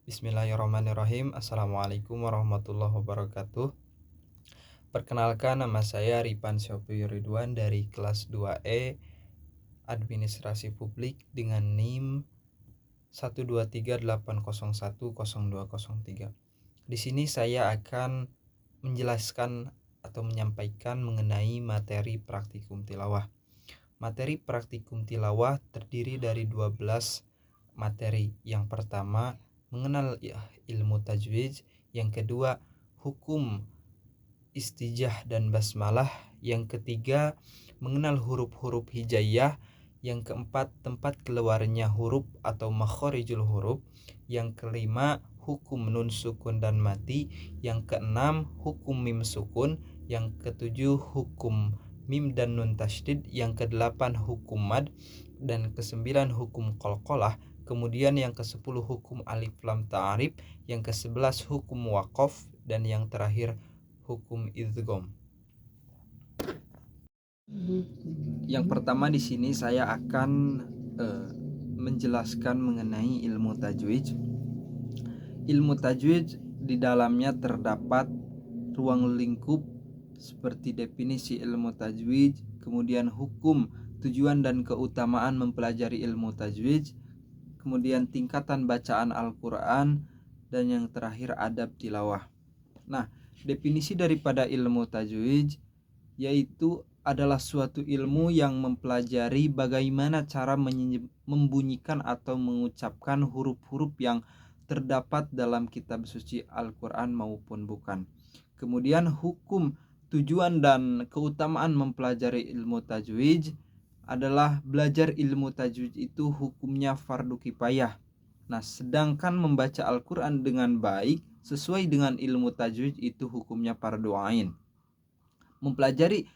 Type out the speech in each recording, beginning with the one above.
Bismillahirrahmanirrahim. Assalamualaikum warahmatullahi wabarakatuh. Perkenalkan, nama saya Ripan Syopri Ridwan dari kelas 2E Administrasi Publik dengan NIM 12380102003. Di sini saya akan menjelaskan atau menyampaikan mengenai materi praktikum tilawah. Materi praktikum tilawah terdiri dari 12 materi. Yang pertama, mengenal ilmu tajwid. Yang kedua, hukum istijah dan basmalah. Yang ketiga, mengenal huruf-huruf hijaiyah. Yang keempat, tempat keluarnya huruf atau makhorijul huruf. Yang kelima, hukum nun sukun dan mati. Yang keenam, hukum mim sukun. Yang ketujuh, hukum mim dan nun tasydid. Yang kedelapan, hukum mad. Dan kesembilan, hukum qalqalah. Kemudian yang ke-10 hukum alif lam ta'arif, yang ke-11 hukum waqaf, dan yang terakhir hukum idgham. Yang pertama di sini saya akan menjelaskan mengenai ilmu tajwid. Ilmu tajwid di dalamnya terdapat ruang lingkup seperti definisi ilmu tajwid, kemudian hukum, tujuan dan keutamaan mempelajari ilmu tajwid, kemudian tingkatan bacaan Al-Quran, dan yang terakhir adab tilawah. Nah, definisi daripada ilmu tajwid yaitu adalah suatu ilmu yang mempelajari bagaimana cara membunyikan atau mengucapkan huruf-huruf yang terdapat dalam kitab suci Al-Quran maupun bukan. Kemudian hukum, tujuan dan keutamaan mempelajari ilmu tajwid adalah belajar ilmu tajwid itu hukumnya fardu kifayah. Nah, sedangkan membaca Al-Quran dengan baik sesuai dengan ilmu tajwid itu hukumnya fardu ain. Mempelajari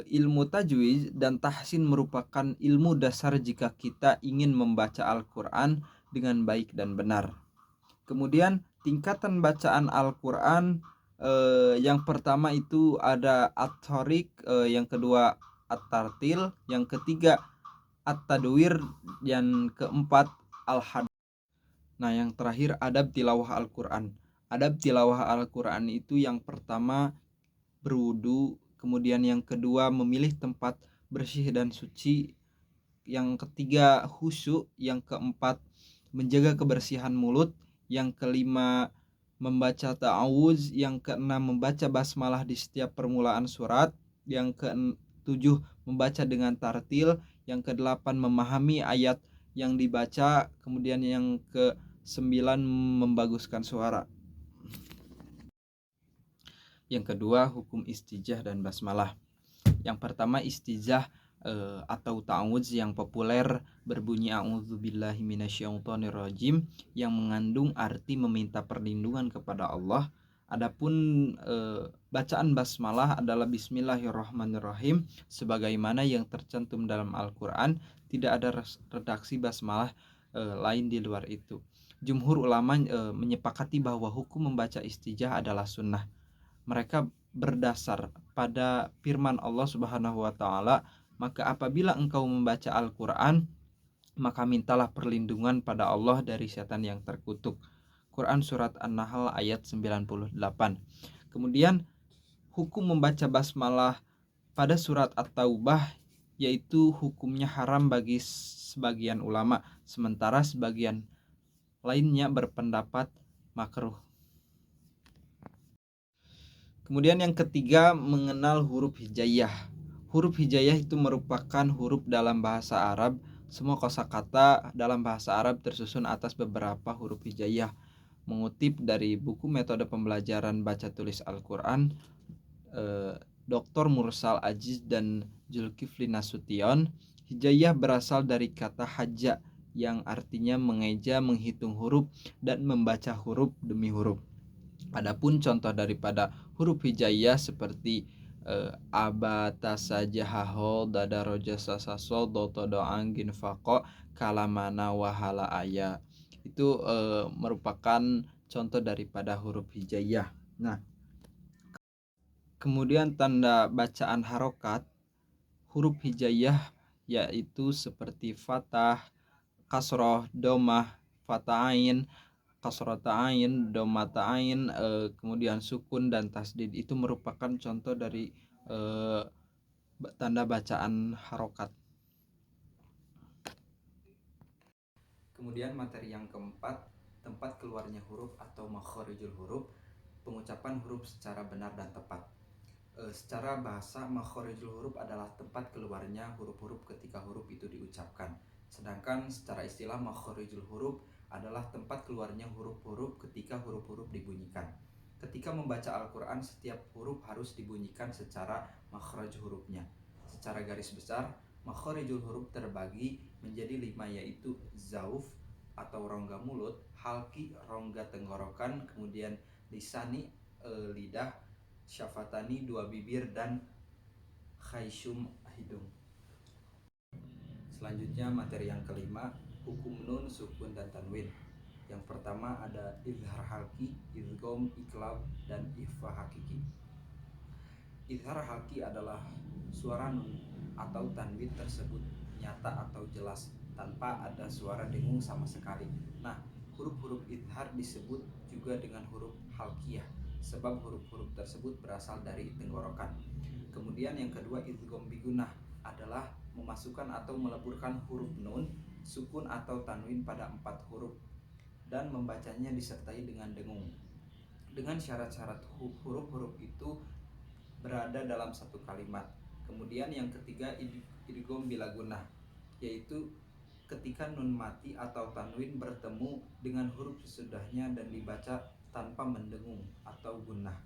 ilmu tajwid dan tahsin merupakan ilmu dasar jika kita ingin membaca Al-Quran dengan baik dan benar. Kemudian tingkatan bacaan Al-Quran yang pertama itu ada at-tariq, yang kedua at-tartil, yang ketiga at-tadwir, yang keempat al-had. Nah, yang terakhir adab tilawah Al-Quran. Adab tilawah Al-Quran itu yang pertama berwudu, kemudian yang kedua memilih tempat bersih dan suci, yang ketiga khusyuk, yang keempat menjaga kebersihan mulut, yang kelima membaca ta'awuz, yang keenam membaca basmalah di setiap permulaan surat, yang ketujuh membaca dengan tartil, yang kedelapan memahami ayat yang dibaca, kemudian yang ke-9 membaguskan suara. Yang kedua hukum istijah dan basmalah. Yang pertama istijah atau ta'awudz yang populer berbunyi a'udzubillahi minasyaitonirrajim, yang mengandung arti meminta perlindungan kepada Allah. Adapun bacaan basmalah adalah bismillahirrahmanirrahim sebagaimana yang tercantum dalam Al-Quran. Tidak ada redaksi basmalah lain di luar itu. Jumhur ulama menyepakati bahwa hukum membaca istijah adalah sunnah. Mereka berdasar pada firman Allah Subhanahu wa taala, maka apabila engkau membaca Al-Quran, maka mintalah perlindungan pada Allah dari setan yang terkutuk. Quran surat An-Nahl ayat 98. Kemudian hukum membaca basmalah pada surat At-Taubah yaitu hukumnya haram bagi sebagian ulama, sementara sebagian lainnya berpendapat makruh. Kemudian yang ketiga, mengenal huruf hijaiyah. Huruf hijaiyah itu merupakan huruf dalam bahasa Arab. Semua kosakata dalam bahasa Arab tersusun atas beberapa huruf hijaiyah. Mengutip dari buku metode pembelajaran baca tulis Al-Quran, Dr. Mursal Aziz dan Zulkifli Nasution, hijaiyah berasal dari kata haja yang artinya mengeja, menghitung huruf, dan membaca huruf demi huruf. Adapun contoh daripada huruf hijaiyah seperti abata sajahahol dadaroja sasasol dotodo anggin fako kalamana wahala aya, itu merupakan contoh daripada huruf hijaiyah. Nah, kemudian tanda bacaan harokat huruf hijaiyah yaitu seperti fathah, kasroh, domah, fathain, kasrata ain, domata ain, kemudian sukun dan tasdid itu merupakan contoh dari tanda bacaan harokat. Kemudian materi yang keempat, tempat keluarnya huruf atau makharijul huruf, pengucapan huruf secara benar dan tepat. Secara bahasa, makharijul huruf adalah tempat keluarnya huruf-huruf ketika huruf itu diucapkan. Sedangkan secara istilah, makharijul huruf adalah tempat keluarnya huruf-huruf ketika huruf-huruf dibunyikan. Ketika membaca Al-Quran, setiap huruf harus dibunyikan secara makhraj hurufnya. Secara garis besar, makharijul huruf terbagi menjadi 5, yaitu zauf atau rongga mulut, halki rongga tenggorokan, kemudian lisani lidah, syafatani 2 bibir, dan khayshum hidung. Selanjutnya materi yang kelima, hukum nun, sukun dan tanwin. Yang pertama ada izhar halki, idgham, iklab, dan ikhfa hakiki. Izhar halki adalah suara nun atau tanwin tersebut nyata atau jelas tanpa ada suara dengung sama sekali. Nah, huruf-huruf izhar disebut juga dengan huruf halkiyah sebab huruf-huruf tersebut berasal dari tenggorokan. Kemudian yang kedua, idgham bigunah adalah memasukkan atau meleburkan huruf nun, sukun atau tanwin pada 4 huruf dan membacanya disertai dengan dengung dengan syarat-syarat huruf-huruf itu berada dalam satu kalimat. Kemudian yang ketiga, idgham bila gunah, yaitu ketika nun mati atau tanwin bertemu dengan huruf sesudahnya dan dibaca tanpa mendengung atau gunah.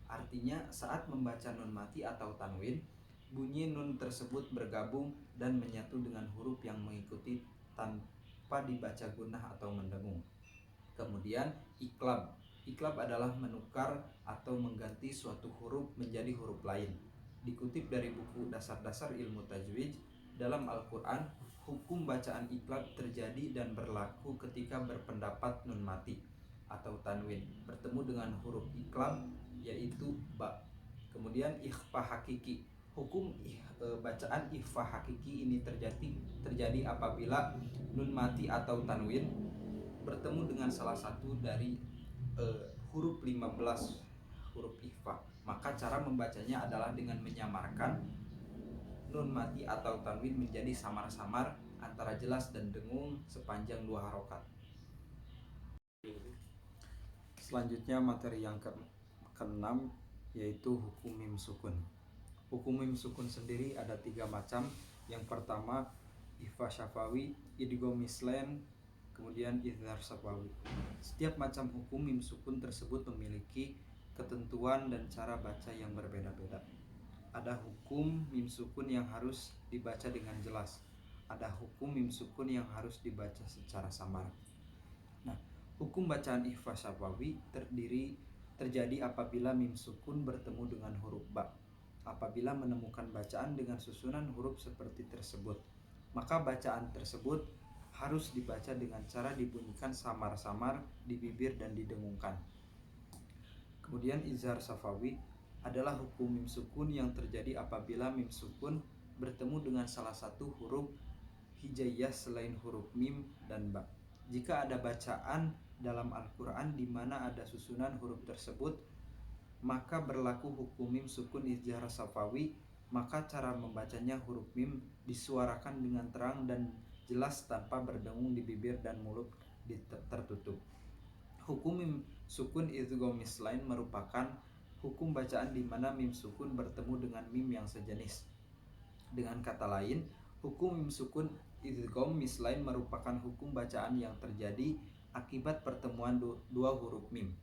Artinya saat membaca nun mati atau tanwin, bunyi nun tersebut bergabung dan menyatu dengan huruf yang mengikuti tanpa dibaca gunah atau mendengung. Kemudian iklab. Iklab adalah menukar atau mengganti suatu huruf menjadi huruf lain. Dikutip dari buku Dasar-Dasar Ilmu Tajwid, dalam Al-Quran, hukum bacaan iklab terjadi dan berlaku ketika berpendapat nun mati atau tanwin bertemu dengan huruf iklab, yaitu ba. Kemudian ikhfa hakiki. Hukum bacaan ikhfa hakiki ini terjadi apabila nun mati atau tanwin bertemu dengan salah satu dari huruf 15 huruf ikhfa. Maka cara membacanya adalah dengan menyamarkan nun mati atau tanwin menjadi samar-samar antara jelas dan dengung sepanjang 2 harokat. Selanjutnya materi yang keenam, yaitu hukum mim sukun. Hukum mim sukun sendiri ada 3 macam. Yang pertama, ikhfa syafawi, idgham mislain, kemudian izhar syafawi. Setiap macam hukum mim sukun tersebut memiliki ketentuan dan cara baca yang berbeda-beda. Ada hukum mim sukun yang harus dibaca dengan jelas. Ada hukum mim sukun yang harus dibaca secara samar. Nah, hukum bacaan ikhfa syafawi terjadi apabila mim sukun bertemu dengan huruf ba. Apabila menemukan bacaan dengan susunan huruf seperti tersebut, maka bacaan tersebut harus dibaca dengan cara dibunyikan samar-samar di bibir dan didengungkan. Kemudian izhar syafawi adalah hukum mim sukun yang terjadi apabila mim sukun bertemu dengan salah satu huruf hijaiyah selain huruf mim dan ba. Jika ada bacaan dalam Al-Quran di mana ada susunan huruf tersebut, maka berlaku hukum mim sukun izhar syafawi. Maka cara membacanya huruf mim disuarakan dengan terang dan jelas tanpa berdengung di bibir dan mulut tertutup. Hukum mim sukun idgham mislain merupakan hukum bacaan di mana mim sukun bertemu dengan mim yang sejenis. Dengan kata lain, hukum mim sukun idgham mislain merupakan hukum bacaan yang terjadi akibat pertemuan dua huruf mim.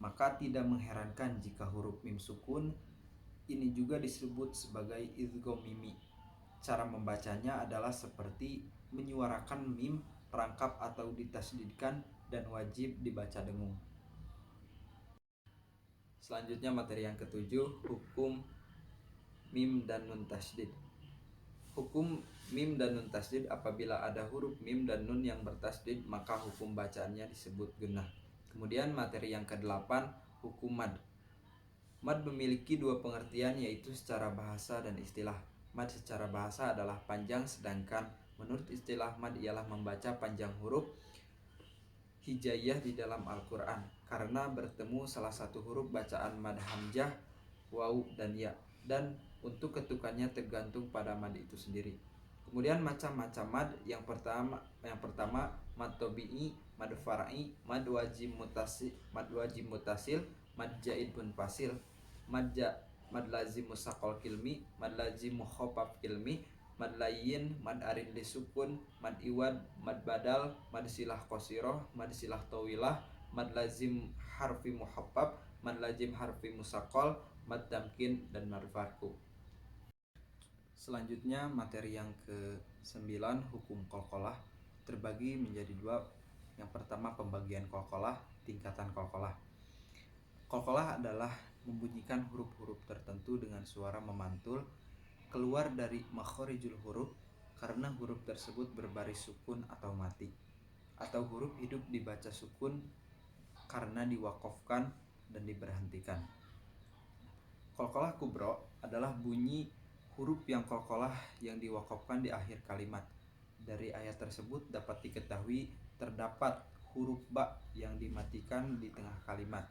Maka tidak mengherankan jika huruf mim sukun ini juga disebut sebagai idgham mimi. Cara membacanya adalah seperti menyuarakan mim rangkap atau ditasdidkan dan wajib dibaca dengung. Selanjutnya materi yang ketujuh, hukum mim dan nun tasdid. Hukum mim dan nun tasdid, apabila ada huruf mim dan nun yang bertasdid, maka hukum bacaannya disebut gunah. Kemudian materi yang ke-8, hukum mad. Mad memiliki 2 pengertian, yaitu secara bahasa dan istilah. Mad secara bahasa adalah panjang, sedangkan menurut istilah mad ialah membaca panjang huruf hijaiyah di dalam Al-Quran karena bertemu salah satu huruf bacaan mad hamzah, waw dan ya, dan untuk ketukannya tergantung pada mad itu sendiri. Kemudian macam-macam mad, yang pertama mad tabi'i, mad far'i, mad wajib mutasil, mad jaid munfasil, mad lazim musaqal kilmi, mad lazim mukhafaf kilmi, mad layyin, mad arid lisukun, mad iwad, mad badal, mad silah qasiroh, mad silah tawilah, mad lazim harfi muhaffaf, mad lazim harfi musaqal, mad tamkin, dan mad farku. Selanjutnya materi yang ke-9, hukum qalqalah, terbagi menjadi dua. Yang pertama pembagian qalqalah, tingkatan qalqalah. Qalqalah adalah membunyikan huruf-huruf tertentu dengan suara memantul keluar dari makhorijul huruf karena huruf tersebut berbaris sukun atau mati, atau huruf hidup dibaca sukun karena diwakafkan dan diberhentikan. Qalqalah kubro adalah bunyi huruf yang qalqalah yang diwakafkan di akhir kalimat. Dari ayat tersebut dapat diketahui terdapat huruf ba yang dimatikan di tengah kalimat.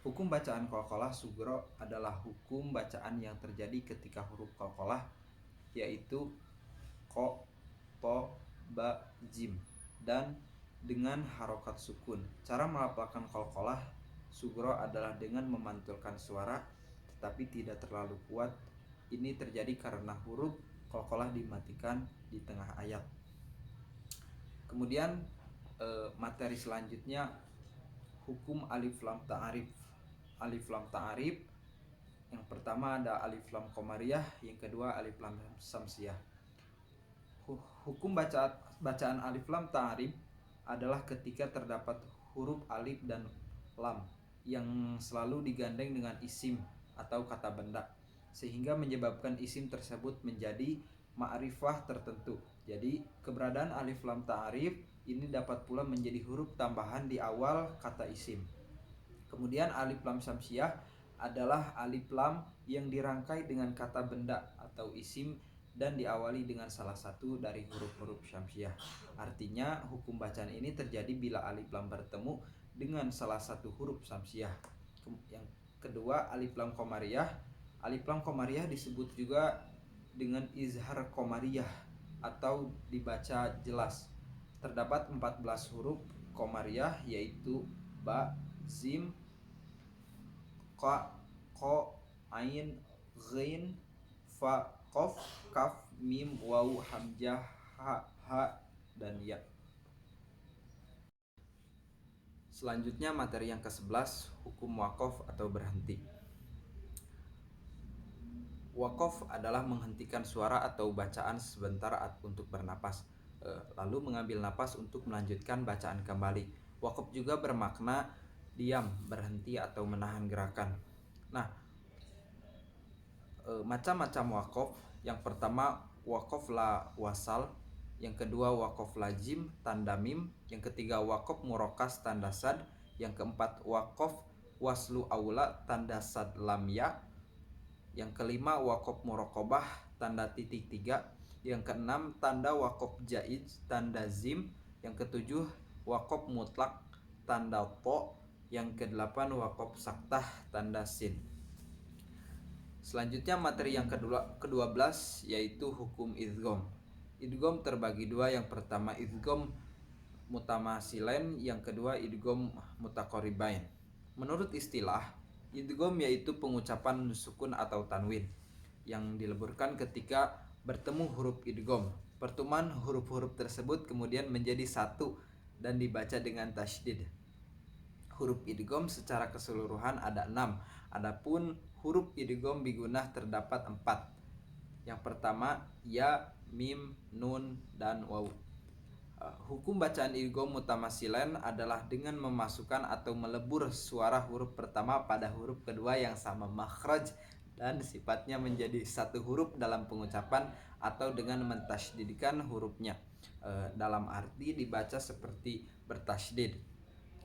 Hukum bacaan qalqalah sugro adalah hukum bacaan yang terjadi ketika huruf qalqalah yaitu ko, to, ba, jim, dan dengan harokat sukun. Cara melafalkan qalqalah sugro adalah dengan memantulkan suara tetapi tidak terlalu kuat. Ini terjadi karena huruf qalqalah dimatikan di tengah ayat. Kemudian materi selanjutnya hukum alif lam ta'arif. Alif lam ta'arif, yang pertama ada alif lam qamariyah, yang kedua alif lam samsiyah. Hukum bacaan alif lam ta'arif adalah ketika terdapat huruf alif dan lam yang selalu digandeng dengan isim atau kata benda, sehingga menyebabkan isim tersebut menjadi ma'rifah tertentu. Jadi keberadaan alif lam ta'arif ini dapat pula menjadi huruf tambahan di awal kata isim. Kemudian alif lam samsiyah adalah alif lam yang dirangkai dengan kata benda atau isim dan diawali dengan salah satu dari huruf-huruf syamsiyah. Artinya hukum bacaan ini terjadi bila alif lam bertemu dengan salah satu huruf syamsiyah. Yang kedua alif lam qamariyah. Alif lam qamariyah disebut juga dengan izhar qamariyah atau dibaca jelas. Terdapat 14 huruf qamariyah yaitu ba, zim, qa, ko, ain, ghin, fa, qaf, kaf, mim, waw, hamzah, ha, dan ya. Selanjutnya materi yang ke-11, hukum waqaf atau berhenti. Waqaf adalah menghentikan suara atau bacaan sebentar untuk bernapas, lalu mengambil napas untuk melanjutkan bacaan kembali. Waqaf juga bermakna diam, berhenti atau menahan gerakan. Nah, macam-macam waqaf. Yang pertama waqaf la wasal, yang kedua waqaf lazim tanda mim, yang ketiga waqaf murokas tanda sad, yang keempat waqaf waslu aula tanda sad lam ya, yang kelima waqaf muraqabah tanda titik 3, yang keenam tanda waqaf jaiz tanda zim, yang ketujuh waqaf mutlak tanda to, yang kedelapan waqaf saktah tanda sin. Selanjutnya materi yang ke-12 yaitu hukum idgham. Idgham terbagi dua, yang pertama idgham mutamasilain, yang kedua idgham mutaqaribain. Menurut istilah, idgham yaitu pengucapan sukun atau tanwin yang dileburkan ketika bertemu huruf idgham. Pertemuan huruf-huruf tersebut kemudian menjadi satu dan dibaca dengan tasydid. Huruf idgham secara keseluruhan ada 6. Adapun huruf idgham bigunah terdapat 4. Yang pertama ya, mim, nun, dan waw. Hukum bacaan idgham mutamasilan adalah dengan memasukkan atau melebur suara huruf pertama pada huruf kedua yang sama makhraj dan sifatnya menjadi satu huruf dalam pengucapan, atau dengan mentasydidkan hurufnya, dalam arti dibaca seperti bertasydid.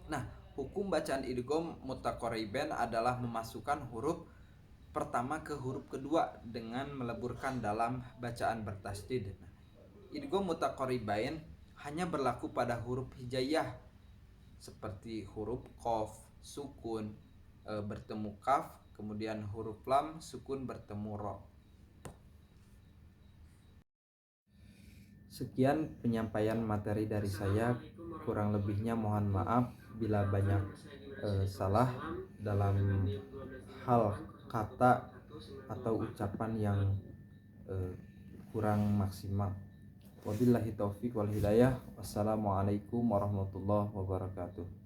Nah, hukum bacaan idgham mutaqariban adalah memasukkan huruf pertama ke huruf kedua dengan meleburkan dalam bacaan bertasydid. Idgham mutaqaribain hanya berlaku pada huruf hijaiyah seperti huruf qaf sukun bertemu kaf, kemudian huruf lam sukun bertemu ro. Sekian penyampaian materi dari saya, kurang lebihnya mohon maaf bila banyak salah dalam hal kata atau ucapan yang kurang maksimal. Wabillahi taufik wal hidayah. Wassalamualaikum warahmatullahi wabarakatuh.